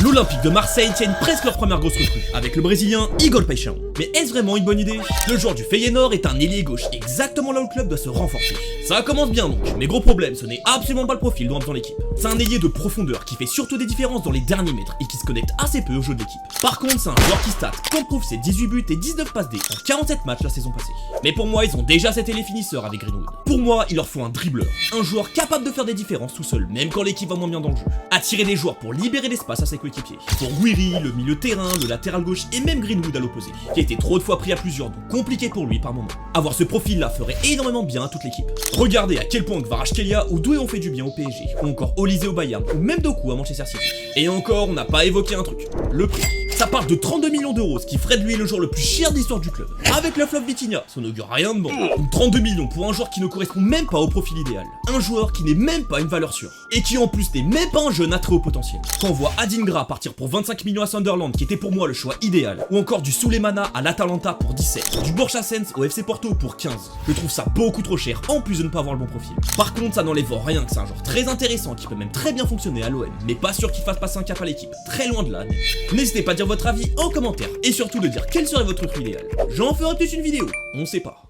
L'Olympique de Marseille tiennent presque leur première grosse recrue, avec le Brésilien Igor Paixão. Mais est-ce vraiment une bonne idée? Le joueur du Feyenoord est un ailier gauche, exactement là où le club doit se renforcer. Ça commence bien donc, mais gros problème, ce n'est absolument pas le profil dont dans l'équipe. C'est un ailier de profondeur qui fait surtout des différences dans les derniers mètres et qui se connecte assez peu au jeu de l'équipe. Par contre, c'est un joueur qui stat, comme prouve ses 18 buts et 19 passes D en 47 matchs la saison passée. Mais pour moi, ils ont déjà cet ailier finisseur avec Greenwood. Pour moi, il leur faut un dribbleur, un joueur capable de faire des différences tout seul, même quand l'équipe va moins bien dans le jeu. Attirer des joueurs pour libérer l'espace à ses coéquipiers. Pour Guiri, le milieu de terrain, le latéral gauche et même Greenwood à l'opposé, qui a été trop de fois pris à plusieurs, donc compliqué pour lui par moment. Avoir ce profil-là ferait énormément de bien à toute l'équipe. Regardez à quel point Kvaratskhelia ou Doué ont fait du bien au PSG, ou encore Olise au Bayern, ou même Doku à Manchester City. Et encore, on n'a pas évoqué un truc, le prix. Ça part de 32 millions d'euros, ce qui ferait de lui le joueur le plus cher de l'histoire du club. Avec le flop Vitinha, ça n'augure rien de bon. Donc 32 millions pour un joueur qui ne correspond même pas au profil idéal. Un joueur qui n'est même pas une valeur sûre. Et qui en plus n'est même pas un jeune à très haut potentiel. Quand on voit Adingra partir pour 25 millions à Sunderland, qui était pour moi le choix idéal, ou encore du Souleymana à l'Atalanta pour 17, du Borchasens au FC Porto pour 15, je trouve ça beaucoup trop cher, en plus de ne pas avoir le bon profil. Par contre, ça n'enlève rien que c'est un joueur très intéressant qui peut même très bien fonctionner à l'OM, mais pas sûr qu'il fasse passer un cap à l'équipe, très loin de là. N'hésitez pas à dire votre avis en commentaire, et surtout de dire quel serait votre truc idéal. J'en ferai peut-être une vidéo, on sait pas.